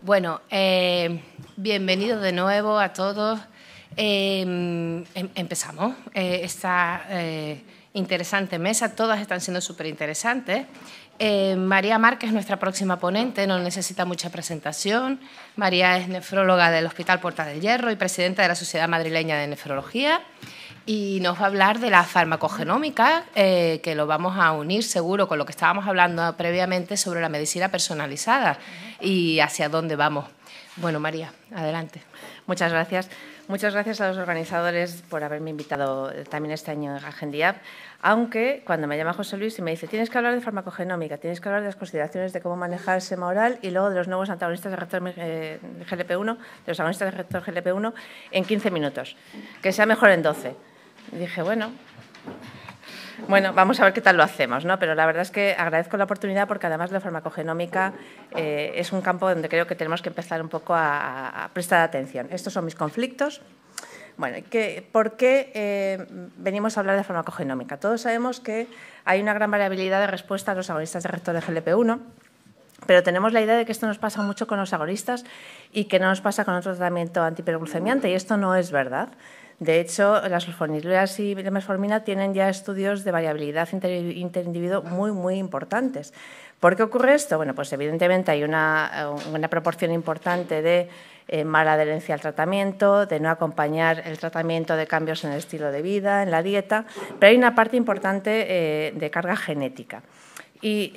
Bueno, bienvenidos de nuevo a todos. Empezamos esta interesante mesa. Todas están siendo súper interesantes. María Márquez es nuestra próxima ponente, no necesita mucha presentación. María es nefróloga del Hospital Puerta del Hierro y presidenta de la Sociedad Madrileña de Nefrología. Y nos va a hablar de la farmacogenómica, que lo vamos a unir seguro con lo que estábamos hablando previamente sobre la medicina personalizada y hacia dónde vamos. Bueno, María, adelante. Muchas gracias. Muchas gracias a los organizadores por haberme invitado también este año a Agendiap, aunque cuando me llama José Luis y me dice tienes que hablar de farmacogenómica, tienes que hablar de las consideraciones de cómo manejar el sistema oral y luego de los nuevos antagonistas de receptor GLP-1, de los agonistas de receptor GLP-1 en 15 minutos, que sea mejor en 12. Dije, bueno, vamos a ver qué tal lo hacemos, ¿no? Pero la verdad es que agradezco la oportunidad porque además la farmacogenómica es un campo donde creo que tenemos que empezar un poco a prestar atención. Estos son mis conflictos. Bueno, ¿por qué venimos a hablar de farmacogenómica? Todos sabemos que hay una gran variabilidad de respuesta a los agonistas de receptor de GLP-1, pero tenemos la idea de que esto nos pasa mucho con los agonistas y que no nos pasa con otro tratamiento antihiperglucemiante, y esto no es verdad. De hecho, las sulfonilureas y la metformina tienen ya estudios de variabilidad interindividuo muy importantes. ¿Por qué ocurre esto? Bueno, pues evidentemente hay una proporción importante de mala adherencia al tratamiento, de no acompañar el tratamiento de cambios en el estilo de vida, en la dieta, pero hay una parte importante de carga genética. Y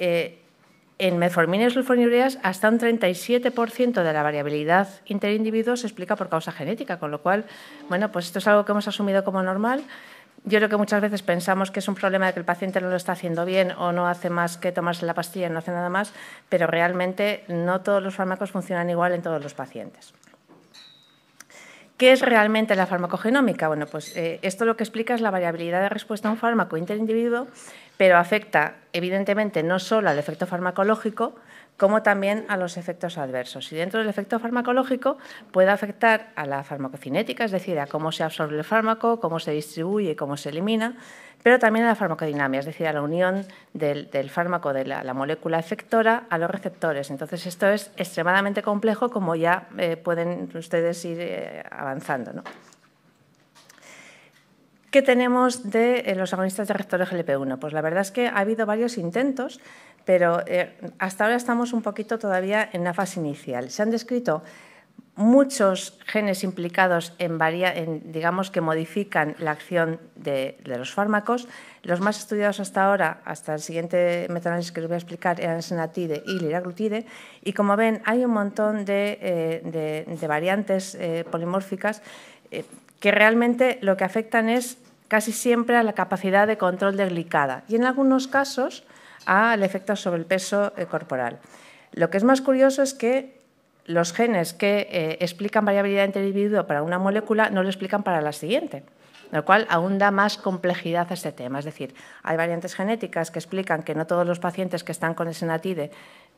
en metformina y sulfonilureas, hasta un 37% de la variabilidad interindividuo se explica por causa genética, con lo cual, bueno, pues esto es algo que hemos asumido como normal. Yo creo que muchas veces pensamos que es un problema de que el paciente no lo está haciendo bien o no hace más que tomarse la pastilla y no hace nada más, pero realmente no todos los fármacos funcionan igual en todos los pacientes. ¿Qué es realmente la farmacogenómica? Bueno, pues esto lo que explica es la variabilidad de respuesta a un fármaco interindividuo, pero afecta evidentemente no solo al efecto farmacológico, como también a los efectos adversos. Y dentro del efecto farmacológico puede afectar a la farmacocinética, es decir, a cómo se absorbe el fármaco, cómo se distribuye, cómo se elimina, pero también a la farmacodinamia, es decir, a la unión del fármaco, de la molécula efectora a los receptores. Entonces, esto es extremadamente complejo, como ya pueden ustedes ir avanzando, ¿no? ¿Qué tenemos de los agonistas de receptor GLP-1? Pues la verdad es que ha habido varios intentos, pero hasta ahora estamos un poquito todavía en una fase inicial. Se han descrito muchos genes implicados digamos, que modifican la acción de los fármacos. Los más estudiados hasta ahora, hasta el siguiente metaanálisis que les voy a explicar, eran senatide y liraglutide. Y como ven, hay un montón de variantes polimórficas que realmente lo que afectan es casi siempre a la capacidad de control de glicada y en algunos casos al efecto sobre el peso corporal. Lo que es más curioso es que los genes que explican variabilidad interindividuo para una molécula no lo explican para la siguiente, lo cual aún da más complejidad a este tema. Es decir, hay variantes genéticas que explican que no todos los pacientes que están con el senatide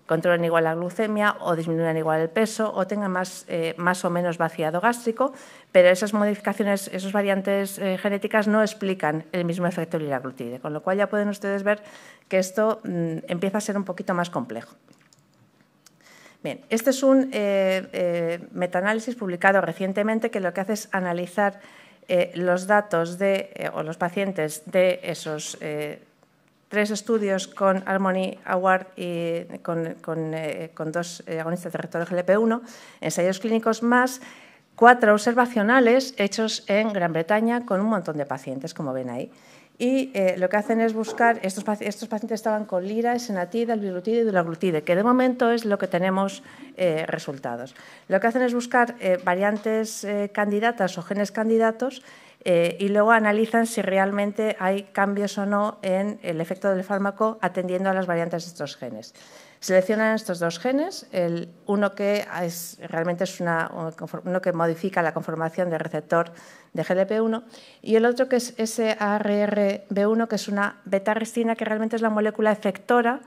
controlen igual la glucemia o disminuyan igual el peso o tengan más o menos vaciado gástrico, pero esas modificaciones, esas variantes genéticas no explican el mismo efecto del liraglutide, con lo cual ya pueden ustedes ver que esto empieza a ser un poquito más complejo. Bien, este es un metaanálisis publicado recientemente que lo que hace es analizar los datos o los pacientes de esos 3 estudios con Harmony Award y con 2 agonistas de receptor GLP-1, ensayos clínicos más 4 observacionales hechos en Gran Bretaña con un montón de pacientes, como ven ahí. Y lo que hacen es buscar, estos pacientes estaban con lira, senatide, albiglutide y dulaglutide, que de momento es lo que tenemos resultados. Lo que hacen es buscar variantes candidatas o genes candidatos y luego analizan si realmente hay cambios o no en el efecto del fármaco atendiendo a las variantes de estos genes. Seleccionan estos 2 genes, uno que realmente es uno que modifica la conformación del receptor de GLP-1 y el otro que es SARRB1, que es una beta-arrestina que realmente es la molécula efectora.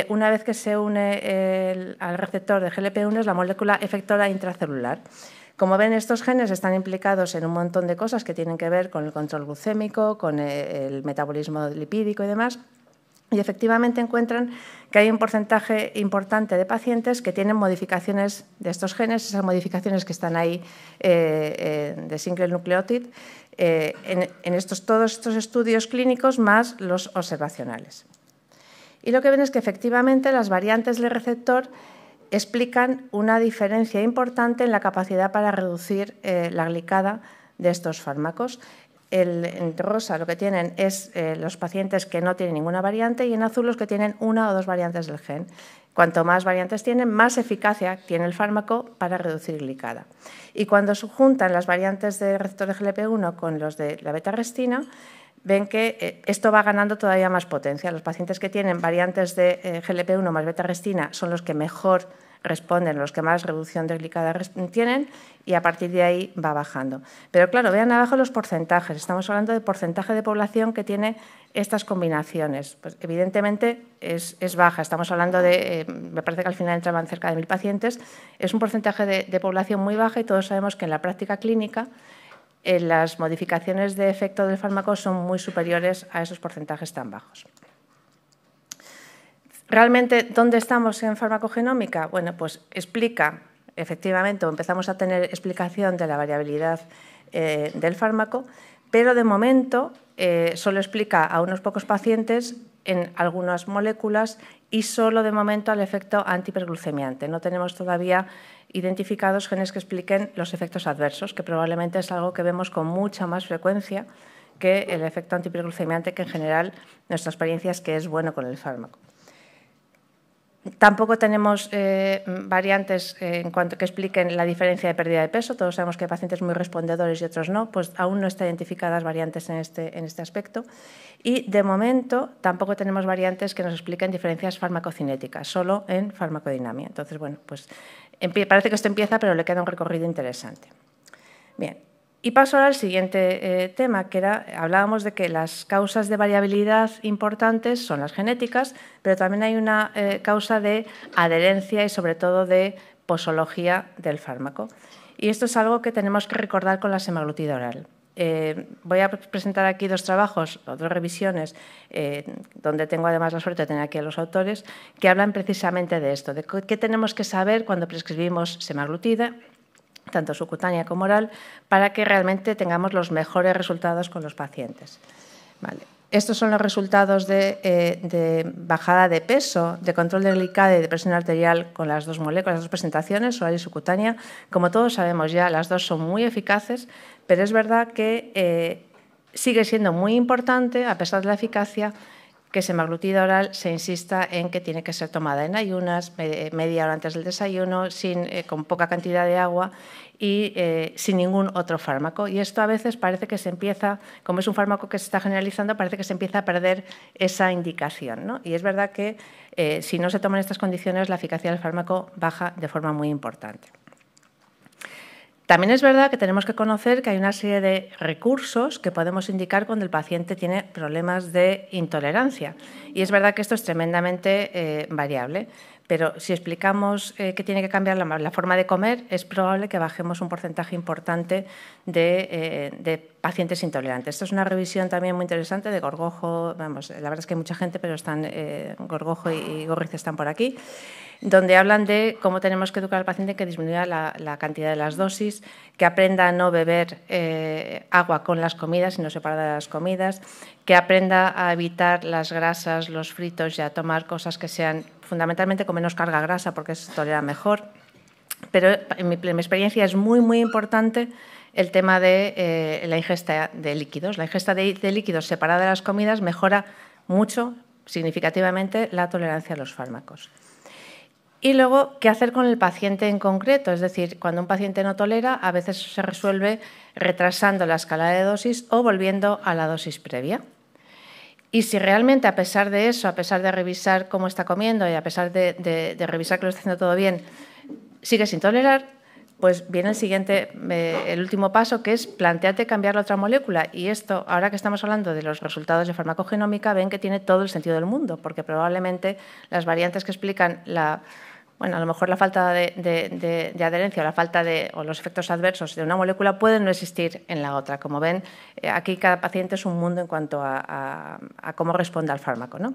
Una vez que se une al receptor de GLP-1 es la molécula efectora intracelular. Como ven, estos genes están implicados en un montón de cosas que tienen que ver con el control glucémico, con el metabolismo lipídico y demás. Y efectivamente encuentran que hay un porcentaje importante de pacientes que tienen modificaciones de estos genes, esas modificaciones que están ahí de single nucleotide, en todos estos estudios clínicos más los observacionales. Y lo que ven es que efectivamente las variantes del receptor explican una diferencia importante en la capacidad para reducir la glicada de estos fármacos. En rosa lo que tienen es los pacientes que no tienen ninguna variante y en azul los que tienen una o dos variantes del gen. Cuanto más variantes tienen, más eficacia tiene el fármaco para reducir glicada. Y cuando se juntan las variantes del receptor de GLP-1 con los de la beta-arrestina, ven que esto va ganando todavía más potencia. Los pacientes que tienen variantes de GLP-1 más beta-arrestina son los que mejor responden, los que más reducción de glicada tienen, y a partir de ahí va bajando. Pero claro, vean abajo los porcentajes. Estamos hablando de porcentaje de población que tiene estas combinaciones. Pues evidentemente es baja. Estamos hablando de, me parece que al final entraban cerca de 1.000 pacientes. Es un porcentaje de población muy baja y todos sabemos que en la práctica clínica las modificaciones de efecto del fármaco son muy superiores a esos porcentajes tan bajos. ¿Realmente dónde estamos en farmacogenómica? Bueno, pues explica, efectivamente, empezamos a tener explicación de la variabilidad del fármaco, pero de momento solo explica a unos pocos pacientes en algunas moléculas y solo de momento al efecto antihiperglucemiante. No tenemos todavía identificados genes que expliquen los efectos adversos, que probablemente es algo que vemos con mucha más frecuencia que el efecto antihiperglucemiante, que en general nuestra experiencia es que es bueno con el fármaco. Tampoco tenemos variantes en cuanto que expliquen la diferencia de pérdida de peso. Todos sabemos que hay pacientes muy respondedores y otros no, pues aún no están identificadas variantes en este aspecto. Y de momento tampoco tenemos variantes que nos expliquen diferencias farmacocinéticas, solo en farmacodinamia. Entonces, bueno, pues parece que esto empieza, pero le queda un recorrido interesante. Bien. Y paso ahora al siguiente tema, que hablábamos de que las causas de variabilidad importantes son las genéticas, pero también hay una causa de adherencia y sobre todo de posología del fármaco. Y esto es algo que tenemos que recordar con la semaglutida oral. Voy a presentar aquí dos trabajos, dos revisiones, donde tengo además la suerte de tener aquí a los autores, que hablan precisamente de esto, de qué tenemos que saber cuando prescribimos semaglutida, tanto subcutánea como oral, para que realmente tengamos los mejores resultados con los pacientes. Vale. Estos son los resultados de bajada de peso, de control de glicada y de presión arterial con las dos moléculas, las dos presentaciones, oral y subcutánea. Como todos sabemos ya, las dos son muy eficaces, pero es verdad que sigue siendo muy importante, a pesar de la eficacia, que semaglutida oral se insista en que tiene que ser tomada en ayunas, media hora antes del desayuno, con poca cantidad de agua y sin ningún otro fármaco. Y esto a veces parece que se empieza, como es un fármaco que se está generalizando, parece que se empieza a perder esa indicación, ¿no? Y es verdad que si no se toman estas condiciones, la eficacia del fármaco baja de forma muy importante. También es verdad que tenemos que conocer que hay una serie de recursos que podemos indicar cuando el paciente tiene problemas de intolerancia. Y es verdad que esto es tremendamente variable, pero si explicamos que tiene que cambiar la forma de comer, es probable que bajemos un porcentaje importante de pacientes intolerantes. Esto es una revisión también muy interesante de Gorgojo, vamos, la verdad es que hay mucha gente, pero están Gorgojo y Gorriz están por aquí, donde hablan de cómo tenemos que educar al paciente que disminuya la cantidad de las dosis, que aprenda a no beber agua con las comidas, sino separada de las comidas, que aprenda a evitar las grasas, los fritos y a tomar cosas que sean fundamentalmente con menos carga grasa, porque se tolera mejor. Pero en mi experiencia es muy, muy importante el tema de la ingesta de líquidos. La ingesta de líquidos separada de las comidas mejora mucho, significativamente, la tolerancia a los fármacos. Y luego, ¿qué hacer con el paciente en concreto? Es decir, cuando un paciente no tolera, a veces se resuelve retrasando la escala de dosis o volviendo a la dosis previa. Y si realmente, a pesar de eso, a pesar de revisar cómo está comiendo y a pesar de revisar que lo está haciendo todo bien, sigue sin tolerar, pues viene el último paso, que es plantearte cambiar la otra molécula. Y esto, ahora que estamos hablando de los resultados de farmacogenómica, ven que tiene todo el sentido del mundo, porque probablemente las variantes que explican a lo mejor la falta de adherencia o la falta o los efectos adversos de una molécula pueden no existir en la otra. Como ven, aquí cada paciente es un mundo en cuanto a cómo responde al fármaco, ¿no?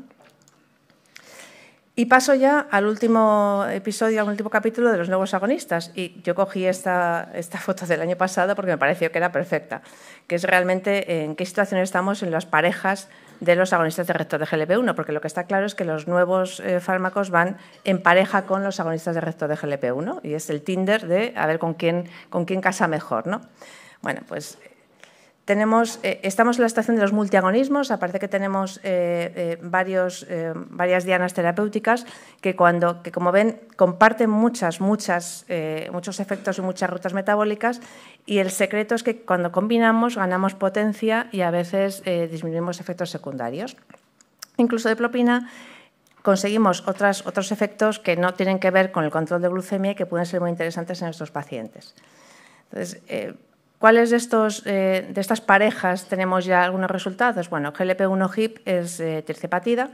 Y paso ya al último episodio, al último capítulo de los nuevos agonistas. Y yo cogí esta foto del año pasado porque me pareció que era perfecta, que es realmente en qué situación estamos en las parejas de los agonistas de receptor de GLP-1, porque lo que está claro es que los nuevos fármacos van en pareja con los agonistas de receptor de GLP-1 y es el Tinder de a ver con quién casa mejor, ¿no? Bueno, pues estamos en la situación de los multiagonismos, aparte que tenemos varias dianas terapéuticas que como ven, comparten muchos efectos y muchas rutas metabólicas, y el secreto es que cuando combinamos ganamos potencia y a veces disminuimos efectos secundarios. Incluso de propina conseguimos otros efectos que no tienen que ver con el control de glucemia y que pueden ser muy interesantes en estos pacientes. Entonces, ¿cuáles de estas parejas tenemos ya algunos resultados? Bueno, GLP-1-GIP es tirzepatida.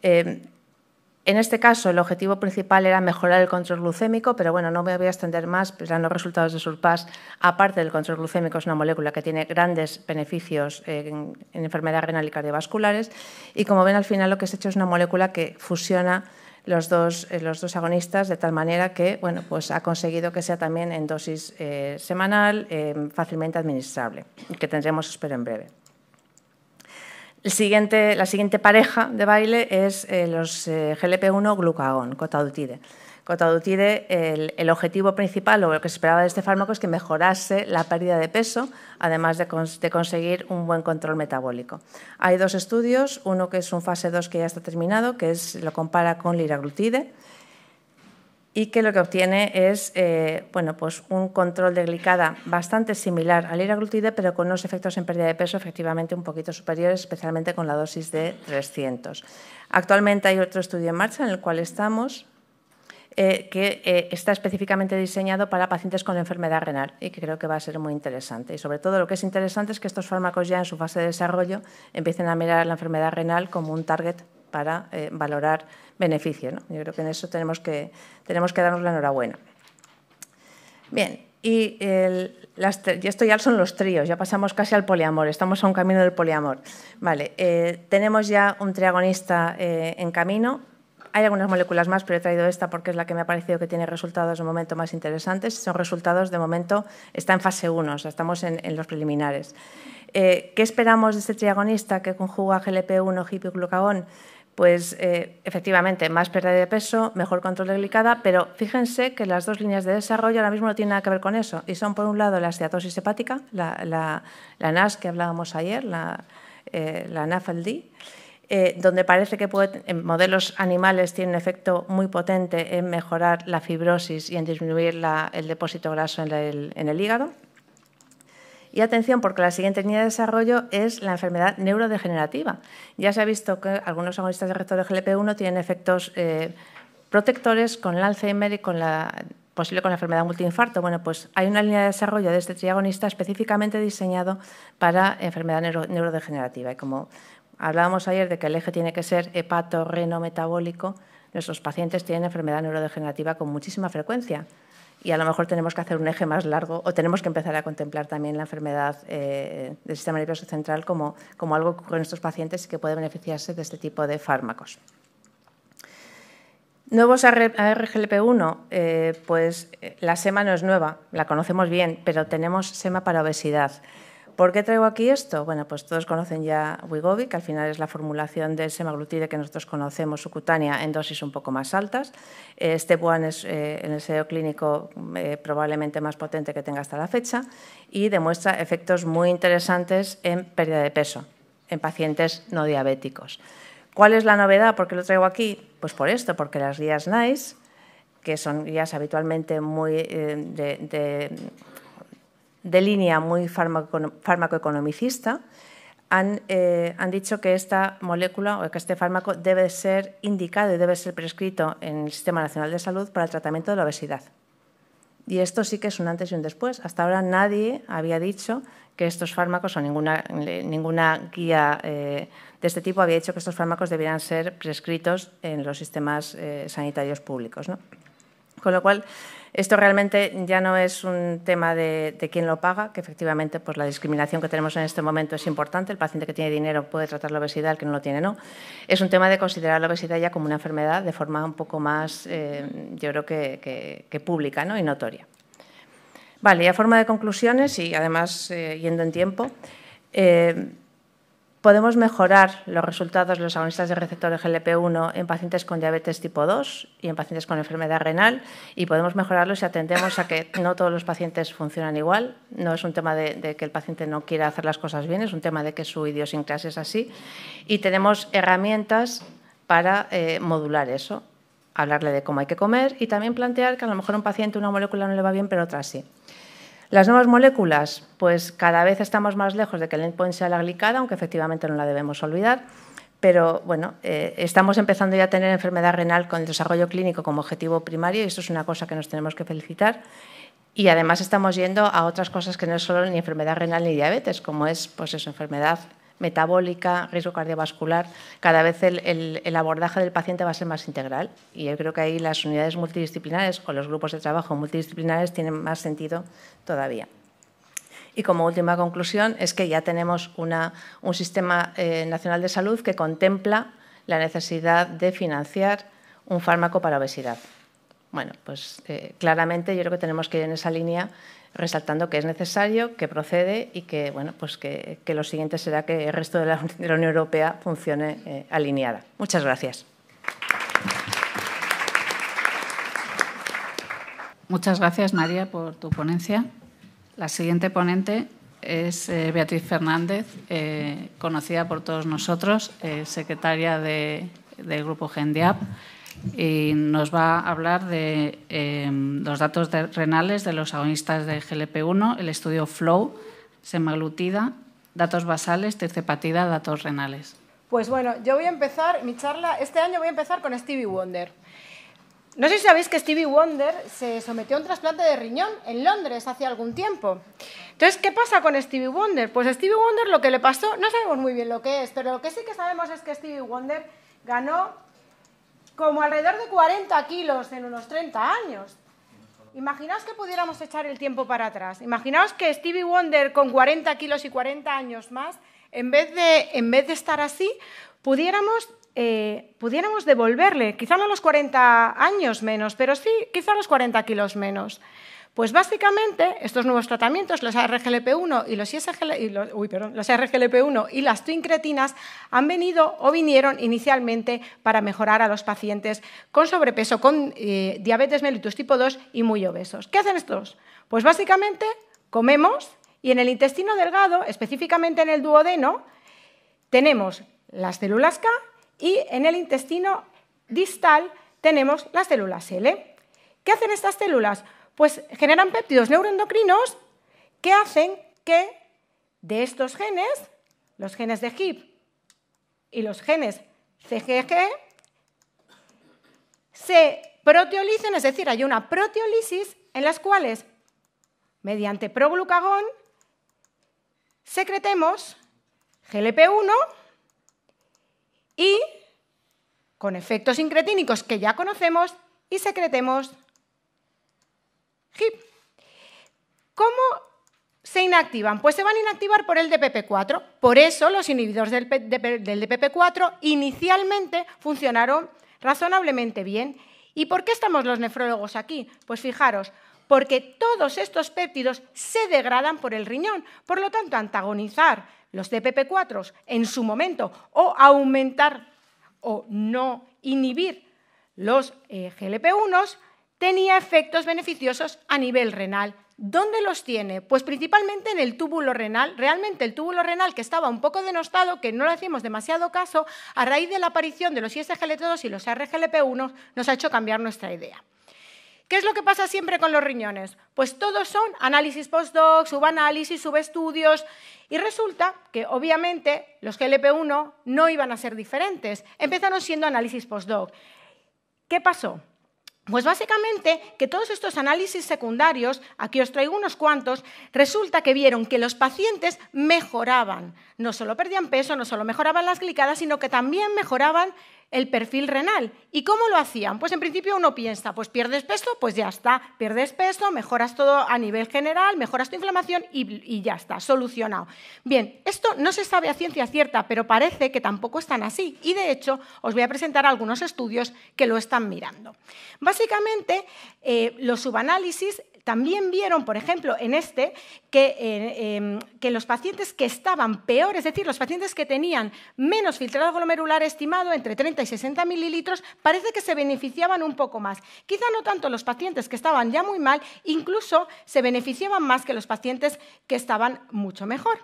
En este caso, el objetivo principal era mejorar el control glucémico, pero bueno, no me voy a extender más, pues eran los resultados de SURPASS. Aparte del control glucémico, es una molécula que tiene grandes beneficios en enfermedad renal y cardiovasculares. Y como ven, al final lo que se ha hecho es una molécula que fusiona los dos agonistas de tal manera que bueno, pues ha conseguido que sea también en dosis semanal, fácilmente administrable, y que tendremos, espero, en breve. La siguiente pareja de baile es los GLP-1-glucagón, cotadutide. Cotadutide, el objetivo principal o lo que se esperaba de este fármaco es que mejorase la pérdida de peso, además de conseguir un buen control metabólico. Hay dos estudios, uno que es un fase 2 que ya está terminado, que lo compara con liraglutide, y que lo que obtiene es bueno, pues un control de glicada bastante similar al liraglutide, pero con unos efectos en pérdida de peso efectivamente un poquito superiores, especialmente con la dosis de 300. Actualmente hay otro estudio en marcha en el cual estamos, que está específicamente diseñado para pacientes con enfermedad renal y que creo que va a ser muy interesante. Y sobre todo lo que es interesante es que estos fármacos ya en su fase de desarrollo empiecen a mirar la enfermedad renal como un target para valorar beneficio, ¿no? Yo creo que en eso tenemos que darnos la enhorabuena. Bien, y esto ya son los tríos, ya pasamos casi al poliamor, estamos a un camino del poliamor. Vale, tenemos ya un triagonista en camino. Hay algunas moléculas más, pero he traído esta porque es la que me ha parecido que tiene resultados de momento más interesantes. Son resultados de momento, está en fase 1, o sea, estamos en los preliminares. ¿Qué esperamos de este triagonista que conjuga GLP-1, GIP y glucagón? Pues efectivamente, más pérdida de peso, mejor control de glicada, pero fíjense que las dos líneas de desarrollo ahora mismo no tienen nada que ver con eso. Y son, por un lado, la esteatosis hepática, la NAS que hablábamos ayer, la NAFLD, donde parece que en modelos animales tiene un efecto muy potente en mejorar la fibrosis y en disminuir el depósito graso en el hígado. Y atención, porque la siguiente línea de desarrollo es la enfermedad neurodegenerativa. Ya se ha visto que algunos agonistas de receptor de GLP-1 tienen efectos protectores con el Alzheimer y posible con la enfermedad multiinfarto. Bueno, pues hay una línea de desarrollo de este triagonista específicamente diseñado para enfermedad neurodegenerativa. Y como hablábamos ayer de que el eje tiene que ser hepato-reno-metabólico, nuestros pacientes tienen enfermedad neurodegenerativa con muchísima frecuencia. Y a lo mejor tenemos que hacer un eje más largo o tenemos que empezar a contemplar también la enfermedad del sistema nervioso central como algo que ocurre en estos pacientes y que puede beneficiarse de este tipo de fármacos. Nuevos ARGLP-1, pues la SEMA no es nueva, la conocemos bien, pero tenemos SEMA para obesidad. ¿Por qué traigo aquí esto? Bueno, pues todos conocen ya Wegovy, que al final es la formulación del semaglutide que nosotros conocemos subcutánea en dosis un poco más altas. Step 1 es en el ensayo clínico probablemente más potente que tenga hasta la fecha y demuestra efectos muy interesantes en pérdida de peso en pacientes no diabéticos. ¿Cuál es la novedad? ¿Por qué lo traigo aquí? Pues por esto, porque las guías NICE, que son guías habitualmente muy de línea muy fármacoeconomicista, han dicho que esta molécula o que este fármaco debe ser indicado y debe ser prescrito en el Sistema Nacional de Salud para el tratamiento de la obesidad. Y esto sí que es un antes y un después. Hasta ahora nadie había dicho que estos fármacos o ninguna guía de este tipo había dicho que estos fármacos debieran ser prescritos en los sistemas sanitarios públicos, ¿no? Con lo cual, esto realmente ya no es un tema de quién lo paga, que efectivamente pues, la discriminación que tenemos en este momento es importante. El paciente que tiene dinero puede tratar la obesidad, el que no lo tiene no. Es un tema de considerar la obesidad ya como una enfermedad de forma un poco más, yo creo que pública, ¿no? Y notoria. Vale, y a forma de conclusiones y además yendo en tiempo, podemos mejorar los resultados de los agonistas de receptores GLP-1 en pacientes con diabetes tipo 2 y en pacientes con enfermedad renal, y podemos mejorarlos si atendemos a que no todos los pacientes funcionan igual. No es un tema de que el paciente no quiera hacer las cosas bien, es un tema de que su idiosincrasia es así, y tenemos herramientas para modular eso, hablarle de cómo hay que comer y también plantear que a lo mejor a un paciente una molécula no le va bien, pero otra sí. Las nuevas moléculas, pues cada vez estamos más lejos de que el endpoint sea la glicada, aunque efectivamente no la debemos olvidar, pero bueno, estamos empezando ya a tener enfermedad renal con el desarrollo clínico como objetivo primario y esto es una cosa que nos tenemos que felicitar. Y además estamos yendo a otras cosas que no es solo ni enfermedad renal ni diabetes, como es pues eso, enfermedad metabólica, riesgo cardiovascular. Cada vez el abordaje del paciente va a ser más integral y yo creo que ahí las unidades multidisciplinares o los grupos de trabajo multidisciplinares tienen más sentido todavía. Y como última conclusión es que ya tenemos un sistema nacional de salud que contempla la necesidad de financiar un fármaco para obesidad. Bueno, pues claramente yo creo que tenemos que ir en esa línea resaltando que es necesario, que procede y que, bueno, pues que lo siguiente será que el resto de la Unión Europea funcione alineada. Muchas gracias. Muchas gracias, María, por tu ponencia. La siguiente ponente es Beatriz Fernández, conocida por todos nosotros, secretaria del Grupo GENDIAP, y nos va a hablar de los datos renales de los agonistas de GLP-1, el estudio FLOW, semaglutida, datos basales, tirzepatida, datos renales. Pues bueno, yo voy a empezar mi charla, este año voy a empezar con Stevie Wonder. No sé si sabéis que Stevie Wonder se sometió a un trasplante de riñón en Londres hace algún tiempo. Entonces, ¿qué pasa con Stevie Wonder? Pues a Stevie Wonder lo que le pasó, no sabemos muy bien lo que es, pero lo que sí que sabemos es que Stevie Wonder ganó como alrededor de 40 kilos en unos 30 años. Imaginaos que pudiéramos echar el tiempo para atrás. Imaginaos que Stevie Wonder con 40 kilos y 40 años más, en vez de estar así, pudiéramos devolverle, quizá no los 40 años menos, pero sí quizá los 40 kilos menos. Pues básicamente estos nuevos tratamientos, los ARGLP1 y los ARGLP1 y las twincretinas han venido o vinieron inicialmente para mejorar a los pacientes con sobrepeso, con diabetes mellitus tipo 2 y muy obesos. ¿Qué hacen estos? Pues básicamente comemos y en el intestino delgado, específicamente en el duodeno, tenemos las células K y en el intestino distal tenemos las células L. ¿Qué hacen estas células? Pues generan péptidos neuroendocrinos que hacen que de estos genes, los genes de HIP y los genes CGG, se proteolicen, es decir, hay una proteólisis en las cuales, mediante proglucagón, secretemos GLP-1 y, con efectos incretínicos que ya conocemos, y secretemos HIP. ¿Cómo se inactivan? Pues se van a inactivar por el DPP4. Por eso los inhibidores del DPP4 inicialmente funcionaron razonablemente bien. ¿Y por qué estamos los nefrólogos aquí? Pues fijaros, porque todos estos péptidos se degradan por el riñón. Por lo tanto, antagonizar los DPP4 en su momento o aumentar o no inhibir los GLP-1 tenía efectos beneficiosos a nivel renal. ¿Dónde los tiene? Pues principalmente en el túbulo renal. Realmente el túbulo renal, que estaba un poco denostado, que no le hacíamos demasiado caso, a raíz de la aparición de los ISGLT2 y los ARGLP1, nos ha hecho cambiar nuestra idea. ¿Qué es lo que pasa siempre con los riñones? Pues todos son análisis post-doc, subanálisis, subestudios, y resulta que obviamente los GLP-1 no iban a ser diferentes. Empezaron siendo análisis post-doc. ¿Qué pasó? Pues básicamente que todos estos análisis secundarios, aquí os traigo unos cuantos, resulta que vieron que los pacientes mejoraban, no solo perdían peso, no solo mejoraban las glicadas, sino que también mejoraban el perfil renal. ¿Y cómo lo hacían? Pues en principio uno piensa, pues pierdes peso, pues ya está, pierdes peso, mejoras todo a nivel general, mejoras tu inflamación y ya está, solucionado. Bien, esto no se sabe a ciencia cierta, pero parece que tampoco es tan así. Y de hecho, os voy a presentar algunos estudios que lo están mirando. Básicamente, los subanálisis también vieron, por ejemplo, en este, que los pacientes que estaban peor, es decir, los pacientes que tenían menos filtrado glomerular estimado, entre 30 y 60 mililitros, parece que se beneficiaban un poco más. Quizá no tanto los pacientes que estaban ya muy mal, incluso se beneficiaban más que los pacientes que estaban mucho mejor.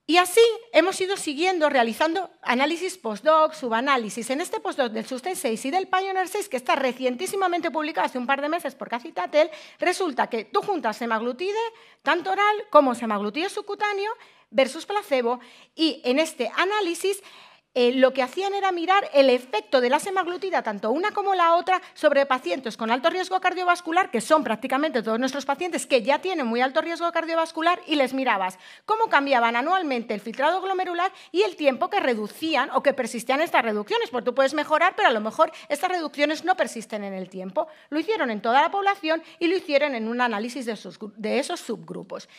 Y así hemos ido siguiendo, realizando análisis postdoc, subanálisis. En este postdoc del SUSTAIN 6 y del PIONEER 6, que está recientísimamente publicado hace un par de meses por Cacitatel, resulta que tú juntas semaglutide, tanto oral como semaglutide subcutáneo versus placebo, y en este análisis lo que hacían era mirar el efecto de la semaglutida, tanto una como la otra, sobre pacientes con alto riesgo cardiovascular, que son prácticamente todos nuestros pacientes que ya tienen muy alto riesgo cardiovascular, y les mirabas cómo cambiaban anualmente el filtrado glomerular y el tiempo que reducían o que persistían estas reducciones, porque tú puedes mejorar, pero a lo mejor estas reducciones no persisten en el tiempo. Lo hicieron en toda la población y lo hicieron en un análisis de esos subgrupos.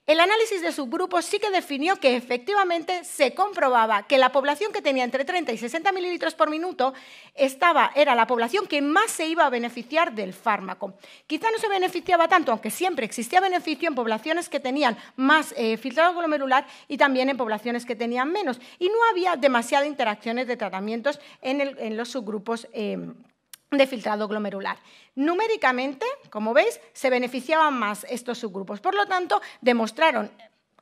El análisis de subgrupos sí que definió que efectivamente se comprobaba que la población que tenía entre 30 y 60 mililitros por minuto era la población que más se iba a beneficiar del fármaco. Quizá no se beneficiaba tanto, aunque siempre existía beneficio en poblaciones que tenían más filtrado glomerular y también en poblaciones que tenían menos. Y no había demasiadas interacciones de tratamientos en los subgrupos de filtrado glomerular. Numéricamente, como veis, se beneficiaban más estos subgrupos. Por lo tanto, demostraron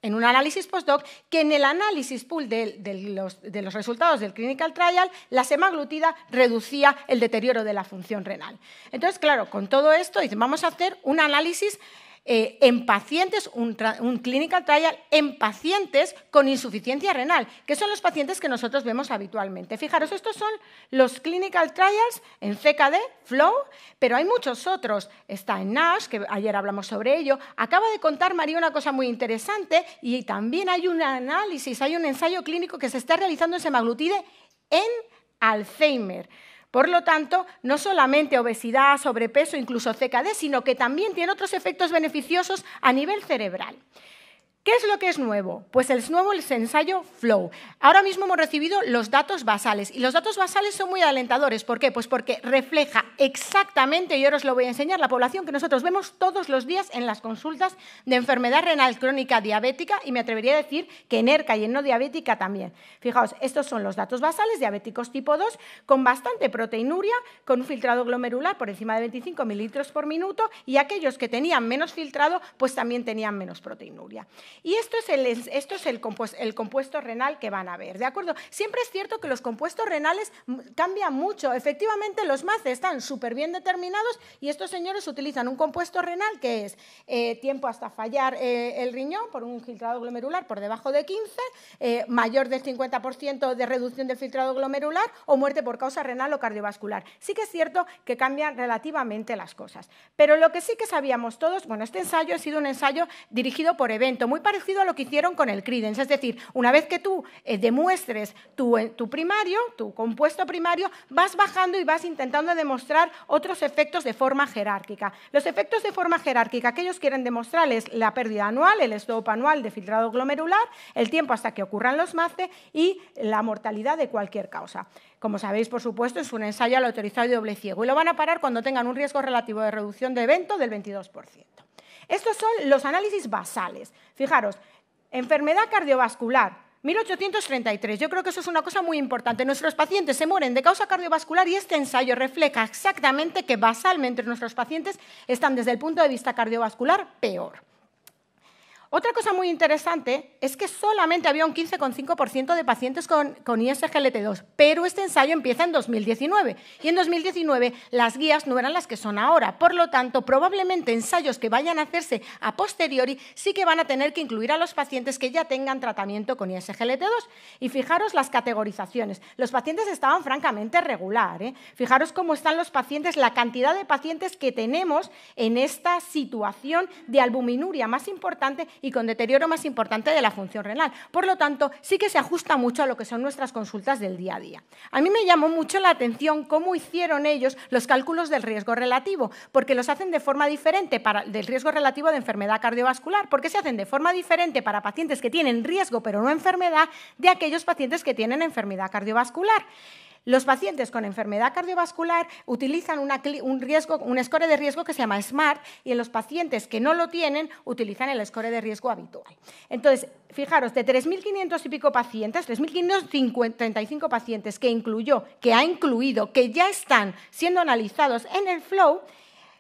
en un análisis postdoc que en el análisis pool de los resultados del clinical trial, la semaglutida reducía el deterioro de la función renal. Entonces, claro, con todo esto, dicen, vamos a hacer un análisis en pacientes, un clinical trial en pacientes con insuficiencia renal, que son los pacientes que nosotros vemos habitualmente. Fijaros, estos son los clinical trials en CKD, FLOW, pero hay muchos otros. Está en NASH, que ayer hablamos sobre ello. Acaba de contar María una cosa muy interesante y también hay un análisis, hay un ensayo clínico que se está realizando en semaglutide en Alzheimer. Por lo tanto, no solamente obesidad, sobrepeso, incluso CKD, sino que también tiene otros efectos beneficiosos a nivel cerebral. ¿Qué es lo que es nuevo? Pues es nuevo el ensayo FLOW. Ahora mismo hemos recibido los datos basales y los datos basales son muy alentadores. ¿Por qué? Pues porque refleja exactamente, y ahora os lo voy a enseñar, la población que nosotros vemos todos los días en las consultas de enfermedad renal crónica diabética y me atrevería a decir que en ERCA y en no diabética también. Fijaos, estos son los datos basales diabéticos tipo 2 con bastante proteinuria, con un filtrado glomerular por encima de 25 mililitros por minuto y aquellos que tenían menos filtrado pues también tenían menos proteinuria. Y esto es el compuesto renal que van a ver, ¿de acuerdo? Siempre es cierto que los compuestos renales cambian mucho. Efectivamente, los MACE están súper bien determinados y estos señores utilizan un compuesto renal que es tiempo hasta fallar el riñón por un filtrado glomerular por debajo de 15, mayor del 50% de reducción del filtrado glomerular o muerte por causa renal o cardiovascular. Sí que es cierto que cambian relativamente las cosas. Pero lo que sí que sabíamos todos, bueno, este ensayo ha sido un ensayo dirigido por evento, muy parecido a lo que hicieron con el Credence, es decir, una vez que tú demuestres tu primario, tu compuesto primario, vas bajando y vas intentando demostrar otros efectos de forma jerárquica. Los efectos de forma jerárquica que ellos quieren demostrar es la pérdida anual, el slope anual de filtrado glomerular, el tiempo hasta que ocurran los MACE y la mortalidad de cualquier causa. Como sabéis, por supuesto, es un ensayo al autorizado y doble ciego y lo van a parar cuando tengan un riesgo relativo de reducción de evento del 22%. Estos son los análisis basales. Fijaros, enfermedad cardiovascular, 1833. Yo creo que eso es una cosa muy importante. Nuestros pacientes se mueren de causa cardiovascular y este ensayo refleja exactamente que basalmente nuestros pacientes están desde el punto de vista cardiovascular peor. Otra cosa muy interesante es que solamente había un 15,5% de pacientes con ISGLT2, pero este ensayo empieza en 2019 y en 2019 las guías no eran las que son ahora. Por lo tanto, probablemente ensayos que vayan a hacerse a posteriori sí que van a tener que incluir a los pacientes que ya tengan tratamiento con ISGLT2. Y fijaros las categorizaciones. Los pacientes estaban francamente regular, ¿eh? Fijaros cómo están los pacientes, la cantidad de pacientes que tenemos en esta situación de albuminuria más importante y con deterioro más importante de la función renal. Por lo tanto, sí que se ajusta mucho a lo que son nuestras consultas del día a día. A mí me llamó mucho la atención cómo hicieron ellos los cálculos del riesgo relativo, porque los hacen de forma diferente del riesgo relativo de enfermedad cardiovascular. ¿Por qué se hacen de forma diferente para pacientes que tienen riesgo pero no enfermedad de aquellos pacientes que tienen enfermedad cardiovascular? Los pacientes con enfermedad cardiovascular utilizan un score de riesgo que se llama SMART y en los pacientes que no lo tienen utilizan el score de riesgo habitual. Entonces, fijaros, de 3.500 y pico pacientes, 3.535 pacientes que ha incluido, que ya están siendo analizados en el FLOW,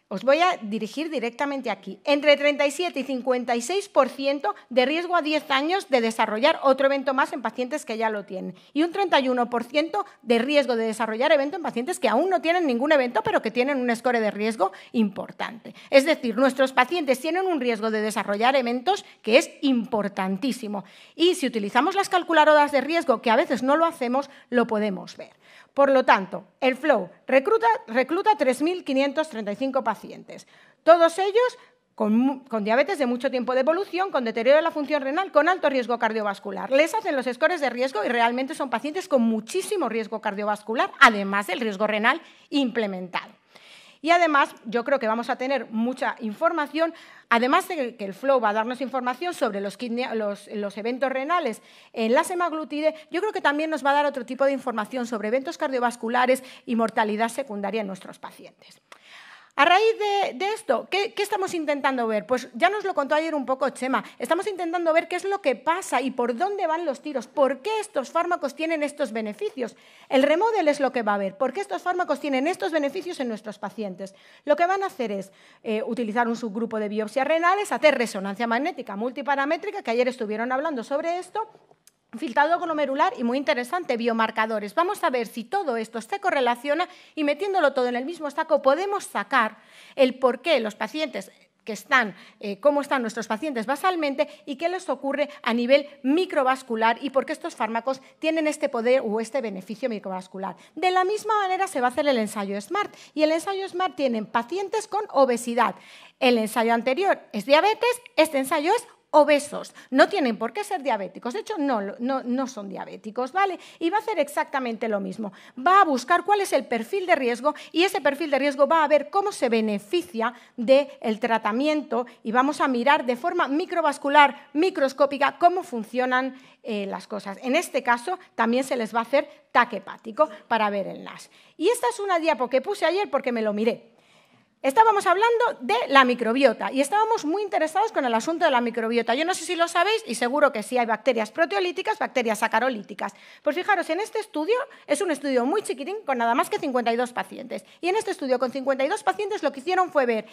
os voy a dirigir directamente aquí. Entre 37 y 56% de riesgo a 10 años de desarrollar otro evento más en pacientes que ya lo tienen. Y un 31% de riesgo de desarrollar evento en pacientes que aún no tienen ningún evento, pero que tienen un score de riesgo importante. Es decir, nuestros pacientes tienen un riesgo de desarrollar eventos que es importantísimo. Y si utilizamos las calculadoras de riesgo, que a veces no lo hacemos, lo podemos ver. Por lo tanto, el FLOW recluta 3.535 pacientes, todos ellos con diabetes de mucho tiempo de evolución, con deterioro de la función renal, con alto riesgo cardiovascular. Les hacen los scores de riesgo y realmente son pacientes con muchísimo riesgo cardiovascular, además del riesgo renal implementado. Y además, yo creo que vamos a tener mucha información, además de que el FLOW va a darnos información sobre los eventos renales en la semaglutide, yo creo que también nos va a dar otro tipo de información sobre eventos cardiovasculares y mortalidad secundaria en nuestros pacientes. A raíz de esto, ¿qué estamos intentando ver? Pues ya nos lo contó ayer un poco Chema. Estamos intentando ver qué es lo que pasa y por dónde van los tiros. ¿Por qué estos fármacos tienen estos beneficios? El remodel es lo que va a ver. ¿Por qué estos fármacos tienen estos beneficios en nuestros pacientes? Lo que van a hacer es utilizar un subgrupo de biopsias renales, hacer resonancia magnética multiparamétrica, que ayer estuvieron hablando sobre esto, filtrado glomerular y muy interesante, biomarcadores. Vamos a ver si todo esto se correlaciona y metiéndolo todo en el mismo saco podemos sacar el por qué los pacientes cómo están nuestros pacientes basalmente y qué les ocurre a nivel microvascular y por qué estos fármacos tienen este poder o este beneficio microvascular. De la misma manera se va a hacer el ensayo SMART y el ensayo SMART tiene pacientes con obesidad. El ensayo anterior es diabetes, este ensayo es obesos. No tienen por qué ser diabéticos, de hecho no son diabéticos, ¿vale? Y va a hacer exactamente lo mismo. Va a buscar cuál es el perfil de riesgo y ese perfil de riesgo va a ver cómo se beneficia del tratamiento y vamos a mirar de forma microvascular, microscópica, cómo funcionan las cosas. En este caso también se les va a hacer TAC hepático para ver el NAS. Y esta es una diapo que puse ayer porque me lo miré. Estábamos hablando de la microbiota y estábamos muy interesados con el asunto de la microbiota. Yo no sé si lo sabéis y seguro que sí hay bacterias proteolíticas, bacterias sacarolíticas. Pues fijaros, en este estudio, es un estudio muy chiquitín con nada más que 52 pacientes. Y en este estudio con 52 pacientes lo que hicieron fue ver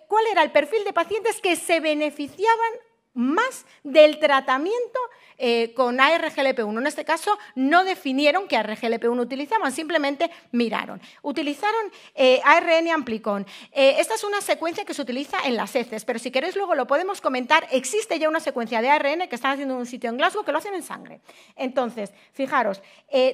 cuál era el perfil de pacientes que se beneficiaban más del tratamiento con ARGLP1. En este caso no definieron qué ARGLP1 utilizaban, simplemente miraron. Utilizaron ARN amplicón. Esta es una secuencia que se utiliza en las heces, pero si queréis luego lo podemos comentar. Existe ya una secuencia de ARN que están haciendo en un sitio en Glasgow que lo hacen en sangre. Entonces, fijaros,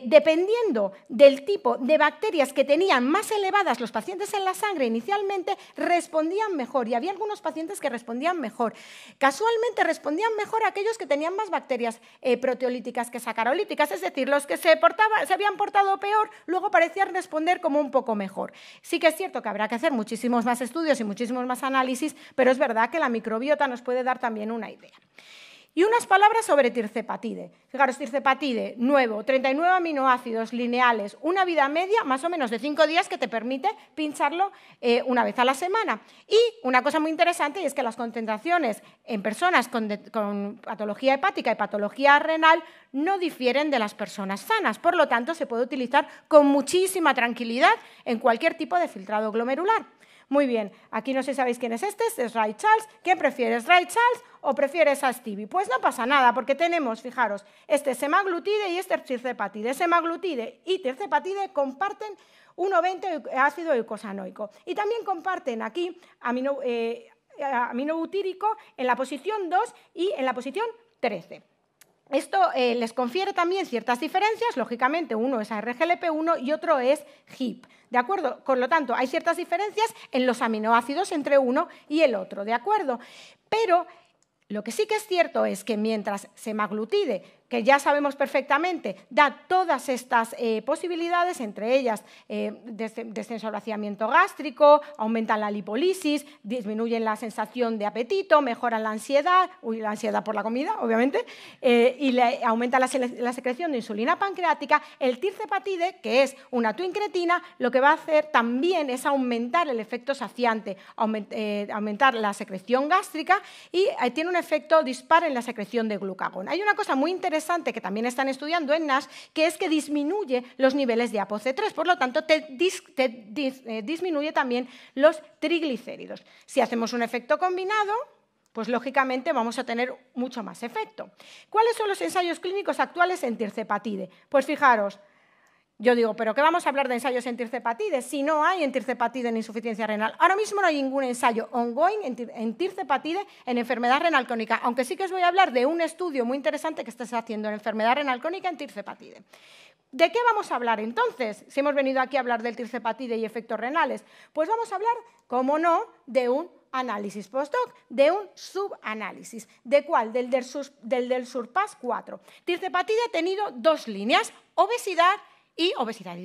dependiendo del tipo de bacterias que tenían más elevadas los pacientes en la sangre inicialmente, respondían mejor y había algunos pacientes que respondían mejor. Casualmente respondían mejor aquellos que tenían más bacterias proteolíticas que sacarolíticas, es decir, los que se habían portado peor, luego parecían responder como un poco mejor. Sí que es cierto que habrá que hacer muchísimos más estudios y muchísimos más análisis, pero es verdad que la microbiota nos puede dar también una idea. Y unas palabras sobre tirzepatide. Fijaros, tirzepatide, nuevo, 39 aminoácidos lineales, una vida media más o menos de 5 días que te permite pincharlo una vez a la semana. Y una cosa muy interesante y es que las concentraciones en personas con patología hepática y patología renal no difieren de las personas sanas. Por lo tanto, se puede utilizar con muchísima tranquilidad en cualquier tipo de filtrado glomerular. Muy bien, aquí no sé si sabéis quién es este es Ray Charles. ¿Quién prefieres, Ray Charles o prefieres a Stevie? Pues no pasa nada, porque tenemos, fijaros, este semaglutide y este tirzepatide. Semaglutide y tirzepatide comparten 1,20 ácido eicosanoico. Y también comparten aquí aminobutírico en la posición 2 y en la posición 13. Esto les confiere también ciertas diferencias, lógicamente uno es ARGLP1 y otro es HIP, ¿de acuerdo? Por lo tanto, hay ciertas diferencias en los aminoácidos entre uno y el otro, ¿de acuerdo? Pero lo que sí que es cierto es que mientras semaglutide, que ya sabemos perfectamente, da todas estas posibilidades, entre ellas descenso al vaciamiento gástrico, aumentan la lipólisis, disminuyen la sensación de apetito, mejoran la ansiedad por la comida, obviamente, y aumenta la secreción de insulina pancreática. El tirzepatide, que es una twincretina, lo que va a hacer también es aumentar el efecto saciante, aumentar la secreción gástrica y tiene un efecto dispar en la secreción de glucagón. Hay una cosa muy interesante que también están estudiando en NASH, que es que disminuye los niveles de ApoC3, por lo tanto, disminuye también los triglicéridos. Si hacemos un efecto combinado, pues lógicamente vamos a tener mucho más efecto. ¿Cuáles son los ensayos clínicos actuales en tirzepatide? Pues fijaros, yo digo, ¿pero qué vamos a hablar de ensayos en tirzepatide si no hay en tirzepatide en insuficiencia renal? Ahora mismo no hay ningún ensayo ongoing en tirzepatide en enfermedad renal crónica, aunque sí que os voy a hablar de un estudio muy interesante que estáis haciendo en enfermedad renal crónica en tirzepatide. ¿De qué vamos a hablar entonces? Si hemos venido aquí a hablar del tirzepatide y efectos renales, pues vamos a hablar, como no, de un análisis postdoc, de un subanálisis. ¿De cuál? Del SURPASS 4. Tirzepatide ha tenido dos líneas, obesidad y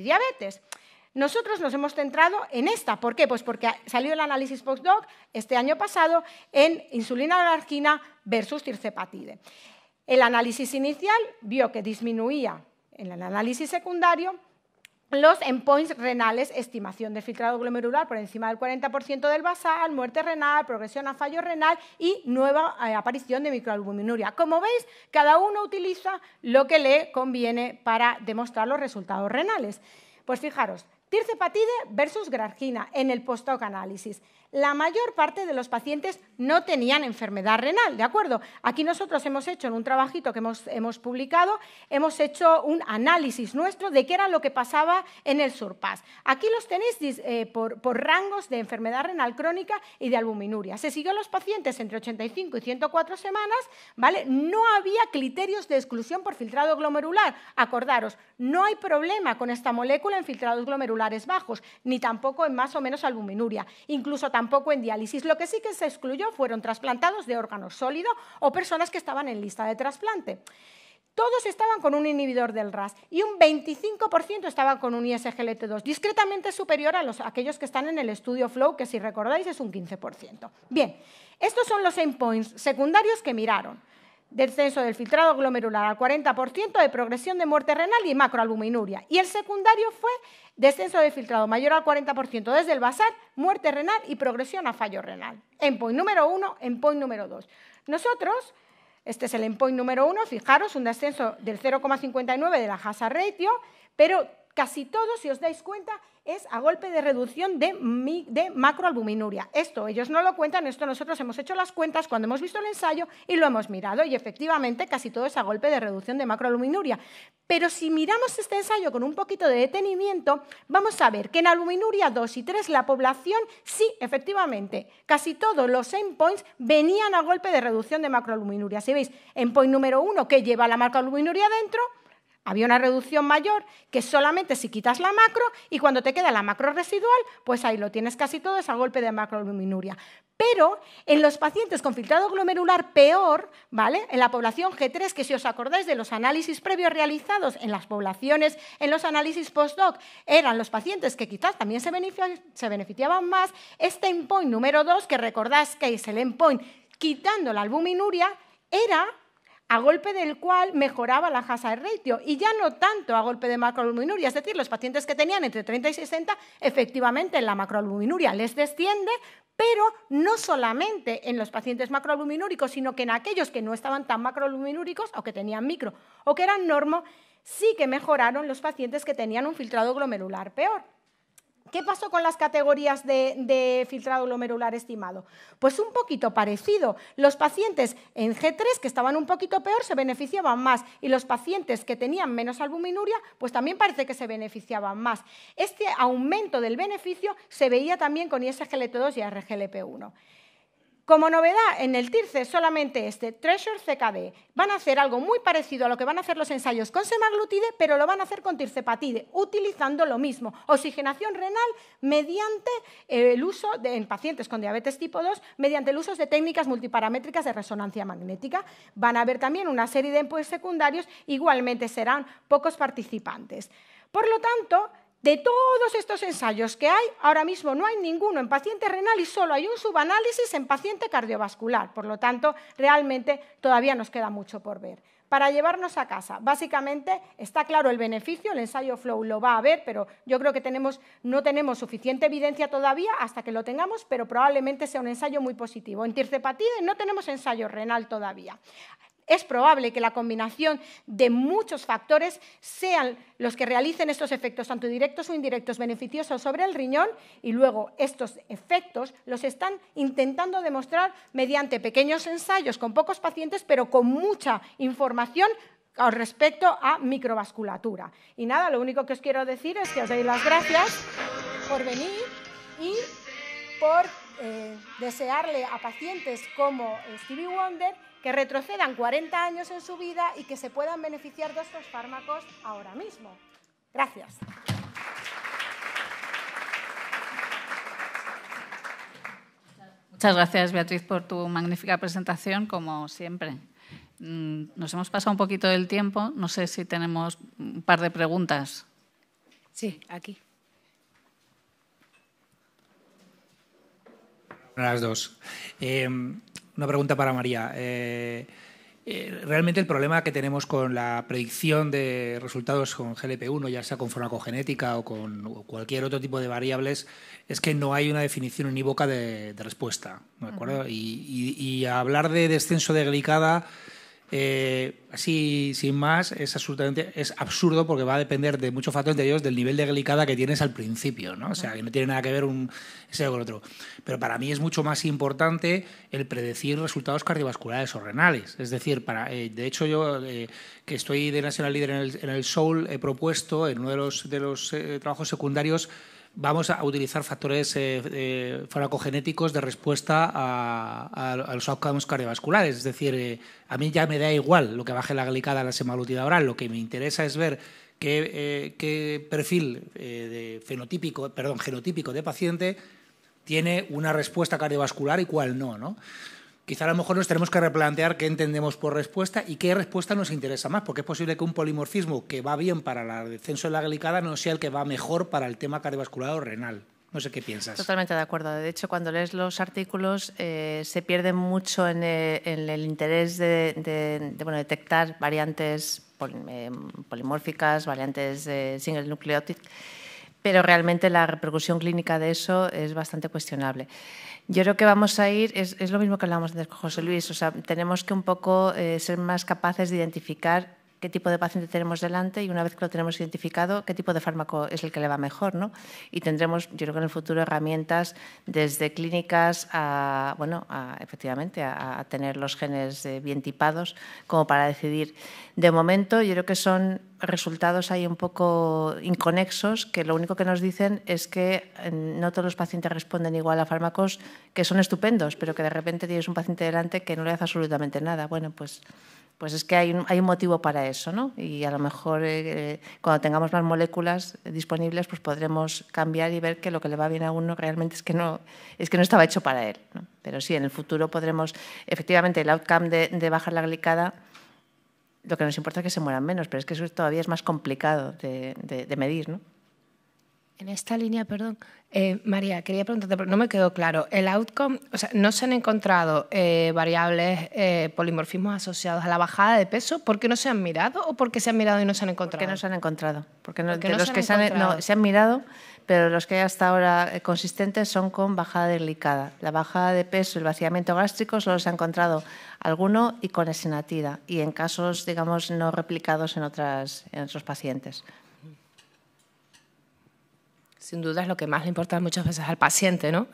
diabetes. Nosotros nos hemos centrado en esta. ¿Por qué? Pues porque salió el análisis postdoc este año pasado en insulina glargina versus tirzepatide. El análisis inicial vio que disminuía en el análisis secundario los endpoints renales, estimación de filtrado glomerular por encima del 40% del basal, muerte renal, progresión a fallo renal y nueva aparición de microalbuminuria. Como veis, cada uno utiliza lo que le conviene para demostrar los resultados renales. Pues fijaros, tirzepatide versus glargina en el post-hoc análisis. La mayor parte de los pacientes no tenían enfermedad renal, ¿de acuerdo? Aquí nosotros hemos hecho en un trabajito que hemos publicado, hemos hecho un análisis nuestro de qué era lo que pasaba en el SURPASS. Aquí los tenéis por rangos de enfermedad renal crónica y de albuminuria. Se siguió a los pacientes entre 85 y 104 semanas, ¿vale? No había criterios de exclusión por filtrado glomerular. Acordaros, no hay problema con esta molécula en filtrados glomerulares bajos, ni tampoco en más o menos albuminuria, incluso tampoco en diálisis. Lo que sí que se excluyó fueron trasplantados de órganos sólidos o personas que estaban en lista de trasplante. Todos estaban con un inhibidor del RAS y un 25% estaban con un ISGLT2, discretamente superior a aquellos que están en el estudio FLOW, que si recordáis es un 15%. Bien, estos son los endpoints secundarios que miraron. Descenso del filtrado glomerular al 40%, de progresión de muerte renal y macroalbuminuria. Y el secundario fue descenso de filtrado mayor al 40% desde el basal, muerte renal y progresión a fallo renal. Endpoint número 1, endpoint número 2. Nosotros, este es el endpoint número 1, fijaros, un descenso del 0,59 de la hazard ratio, pero casi todo, si os dais cuenta, es a golpe de reducción de macroalbuminuria. Esto ellos no lo cuentan, esto nosotros hemos hecho las cuentas cuando hemos visto el ensayo y lo hemos mirado y efectivamente casi todo es a golpe de reducción de macroalbuminuria. Pero si miramos este ensayo con un poquito de detenimiento, vamos a ver que en albuminuria 2 y 3 la población sí, efectivamente, casi todos los endpoints venían a golpe de reducción de macroalbuminuria. Si veis, endpoint número 1 que lleva la macroalbuminuria dentro, había una reducción mayor que solamente si quitas la macro y cuando te queda la macro residual, pues ahí lo tienes casi todo, es a golpe de macroalbuminuria. Pero en los pacientes con filtrado glomerular peor, ¿vale? En la población G3, que si os acordáis de los análisis previos realizados en las poblaciones, en los análisis postdoc, eran los pacientes que quizás también se beneficiaban más, este endpoint número 2, que recordáis que es el endpoint quitando la albuminuria, era a golpe del cual mejoraba la hazard ratio y ya no tanto a golpe de macroalbuminuria, es decir, los pacientes que tenían entre 30 y 60, efectivamente en la macroalbuminuria les desciende, pero no solamente en los pacientes macroalbuminúricos, sino que en aquellos que no estaban tan macroalbuminúricos o que tenían micro o que eran normo, sí que mejoraron los pacientes que tenían un filtrado glomerular peor. ¿Qué pasó con las categorías de filtrado glomerular estimado? Pues un poquito parecido. Los pacientes en G3 que estaban un poquito peor se beneficiaban más y los pacientes que tenían menos albuminuria pues también parece que se beneficiaban más. Este aumento del beneficio se veía también con ISGLT2 y ARGLP1. Como novedad, en el TIRCE solamente Treasure CKD. Van a hacer algo muy parecido a lo que van a hacer los ensayos con semaglutide, pero lo van a hacer con tirzepatide, utilizando lo mismo, oxigenación renal mediante el uso, en pacientes con diabetes tipo 2, mediante el uso de técnicas multiparamétricas de resonancia magnética. Van a haber también una serie de endpoints secundarios, igualmente serán pocos participantes. Por lo tanto, de todos estos ensayos que hay, ahora mismo no hay ninguno en paciente renal y solo hay un subanálisis en paciente cardiovascular. Por lo tanto, realmente todavía nos queda mucho por ver. Para llevarnos a casa, básicamente está claro el beneficio, el ensayo FLOW lo va a ver, pero yo creo que no tenemos suficiente evidencia todavía hasta que lo tengamos, pero probablemente sea un ensayo muy positivo. En tirzepatide no tenemos ensayo renal todavía. Es probable que la combinación de muchos factores sean los que realicen estos efectos, tanto directos o indirectos, beneficiosos sobre el riñón, y luego estos efectos los están intentando demostrar mediante pequeños ensayos con pocos pacientes, pero con mucha información con respecto a microvasculatura. Y nada, lo único que os quiero decir es que os doy las gracias por venir y por desearle a pacientes como Stevie Wonder que retrocedan 40 años en su vida y que se puedan beneficiar de estos fármacos ahora mismo. Gracias. Muchas gracias, Beatriz, por tu magnífica presentación, como siempre. Nos hemos pasado un poquito del tiempo. No sé si tenemos un par de preguntas. Sí, aquí. Las dos. Una pregunta para María. Realmente el problema que tenemos con la predicción de resultados con GLP-1, ya sea con farmacogenética o con cualquier otro tipo de variables, es que no hay una definición unívoca de respuesta, ¿de acuerdo? Y hablar de descenso de glicada, así sin más, es absurdo, porque va a depender de muchos factores, de ellos del nivel de glicada que tienes al principio, ¿no? O sea, que no tiene nada que ver ese con otro. Pero para mí es mucho más importante el predecir resultados cardiovasculares o renales. Es decir, de hecho yo, que estoy de National Leader en el SOUL, he propuesto en uno de los trabajos secundarios, vamos a utilizar factores farmacogenéticos de respuesta a los outcomes cardiovasculares. Es decir, a mí ya me da igual lo que baje la glicada a la semaglutida oral. Lo que me interesa es ver qué perfil genotípico de paciente tiene una respuesta cardiovascular y cuál no, ¿no? Quizá a lo mejor nos tenemos que replantear qué entendemos por respuesta y qué respuesta nos interesa más, porque es posible que un polimorfismo que va bien para el descenso de la glicada no sea el que va mejor para el tema cardiovascular o renal. No sé qué piensas. Totalmente de acuerdo. De hecho, cuando lees los artículos se pierde mucho en el interés de detectar variantes polimórficas, variantes de single nucleotide, pero realmente la repercusión clínica de eso es bastante cuestionable. Yo creo que vamos a ir, es lo mismo que hablábamos antes con José Luis, o sea, tenemos que un poco ser más capaces de identificar qué tipo de paciente tenemos delante y una vez que lo tenemos identificado, qué tipo de fármaco es el que le va mejor, ¿no? Y tendremos, yo creo que en el futuro, herramientas desde clínicas efectivamente, a tener los genes bien tipados como para decidir. De momento, yo creo que son resultados ahí un poco inconexos que lo único que nos dicen es que no todos los pacientes responden igual a fármacos que son estupendos, pero que de repente tienes un paciente delante que no le hace absolutamente nada. Bueno, pues es que hay un motivo para eso, ¿no? Y a lo mejor cuando tengamos más moléculas disponibles, pues podremos cambiar y ver que lo que le va bien a uno realmente es que no estaba hecho para él, ¿no? Pero sí, en el futuro podremos, efectivamente, el outcome de bajar la glicada, lo que nos importa es que se mueran menos, pero es que eso todavía es más complicado de medir, ¿no? En esta línea, perdón, María, quería preguntarte, porque no me quedó claro. El outcome, o sea, ¿no se han encontrado variables, polimorfismos asociados a la bajada de peso? ¿Por qué no se han mirado o por qué se han mirado y no se han encontrado? ¿Por qué no se han encontrado? Se han mirado, pero los que hay hasta ahora consistentes son con bajada de glicada. La bajada de peso y el vaciamiento gástrico solo se ha encontrado alguno y con esenatida y en casos, digamos, no replicados en otros pacientes. Sin duda es lo que más le importa muchas veces al paciente, ¿no?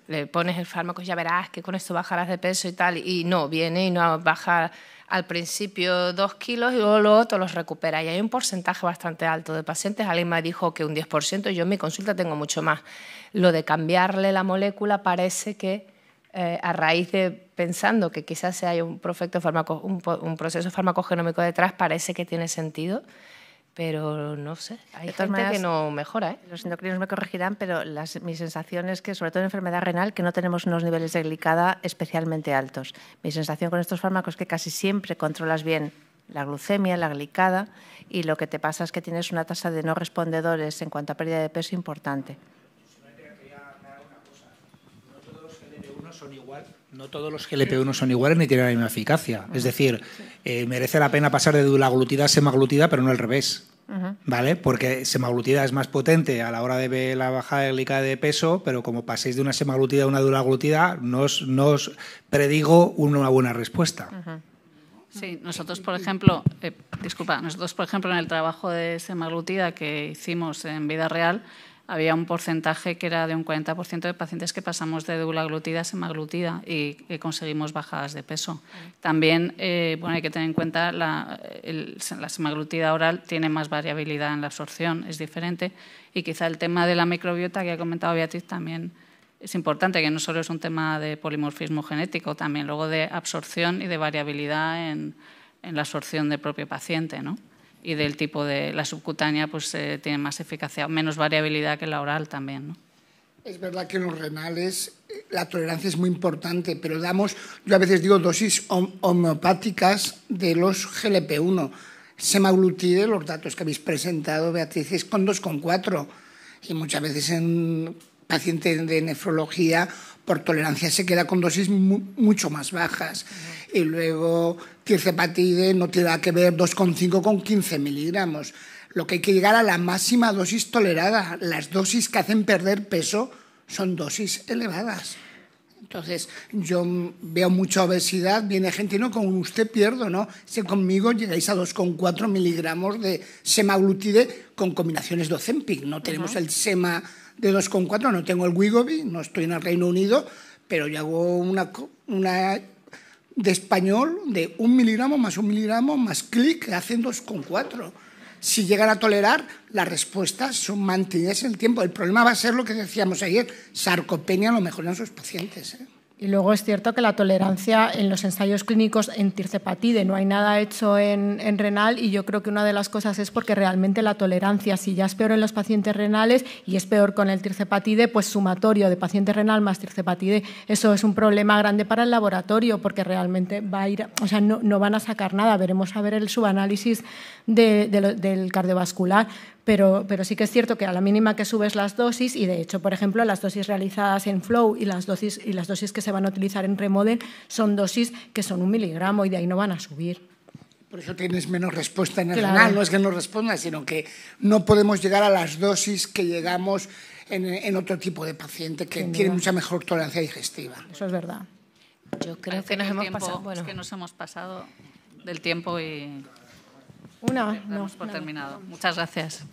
Le pones el fármaco y ya verás que con esto bajarás de peso y tal, y no, viene y no baja al principio 2 kilos y luego te los recupera. Y hay un porcentaje bastante alto de pacientes, alguien me dijo que un 10%, yo en mi consulta tengo mucho más. Lo de cambiarle la molécula parece que a raíz de pensando que quizás hay un proceso farmacogenómico detrás, parece que tiene sentido, pero no sé, hay gente que no mejora. Los endocrinos me corregirán, pero mi sensación es que, sobre todo en enfermedad renal, que no tenemos unos niveles de glicada especialmente altos. Mi sensación con estos fármacos es que casi siempre controlas bien la glucemia, la glicada, y lo que te pasa es que tienes una tasa de no respondedores en cuanto a pérdida de peso importante. No todos los GLP-1 son iguales ni tienen la misma eficacia. Es decir, merece la pena pasar de dulaglutida a semaglutida, pero no al revés. ¿Vale? Porque semaglutida es más potente a la hora de ver la bajada de glicada de peso, pero como paséis de una semaglutida a una dulaglutida, no os predigo una buena respuesta. Sí, nosotros, por ejemplo, en el trabajo de semaglutida que hicimos en vida real, había un porcentaje que era de un 40% de pacientes que pasamos de dulaglutida a semaglutida y que conseguimos bajadas de peso. También hay que tener en cuenta la semaglutida oral tiene más variabilidad en la absorción, es diferente, y quizá el tema de la microbiota que ha comentado Beatriz también es importante, que no solo es un tema de polimorfismo genético, también luego de absorción y de variabilidad en la absorción del propio paciente, ¿no? Y del tipo de la subcutánea pues tiene más eficacia, menos variabilidad que la oral también, ¿no? Es verdad que en los renales la tolerancia es muy importante, pero yo a veces digo dosis homeopáticas de los GLP-1. Semaglutide, los datos que habéis presentado, Beatriz, es con 2,4. Y muchas veces en pacientes de nefrología por tolerancia se queda con dosis mucho más bajas. Y luego tirzepatide no tiene nada que ver 2,5 con 15 miligramos. Lo que hay que llegar a la máxima dosis tolerada. Las dosis que hacen perder peso son dosis elevadas. Entonces, yo veo mucha obesidad, viene gente, no, con usted pierdo, ¿no? Si conmigo llegáis a 2,4 miligramos de semaglutide con combinaciones de Ozempic. No tenemos el sema de 2,4, no tengo el Wegovy, no estoy en el Reino Unido, pero yo hago una de español de 1 miligramo más clic, que hacen 2,4. Si llegan a tolerar, las respuestas son mantenidas en el tiempo. El problema va a ser lo que decíamos ayer, sarcopenia a lo mejor en sus pacientes, ¿eh? Y luego es cierto que la tolerancia en los ensayos clínicos en tirzepatide no hay nada hecho en renal, y yo creo que una de las cosas es porque realmente la tolerancia, si ya es peor en los pacientes renales y es peor con el tirzepatide, pues sumatorio de paciente renal más tirzepatide, eso es un problema grande para el laboratorio, porque realmente va a ir, o sea, no van a sacar nada. Veremos a ver el subanálisis del cardiovascular. Pero sí que es cierto que a la mínima que subes las dosis, y de hecho, por ejemplo, las dosis realizadas en Flow y las dosis que se van a utilizar en Remodel son dosis que son 1 miligramo y de ahí no van a subir. Por eso tienes menos respuesta en el renal. No es que no responda, sino que no podemos llegar a las dosis que llegamos en otro tipo de paciente que tiene mucha mejor tolerancia digestiva. Eso es verdad. Yo creo que nos hemos pasado. Bueno, es que nos hemos pasado del tiempo y... Damos por terminado. Muchas gracias.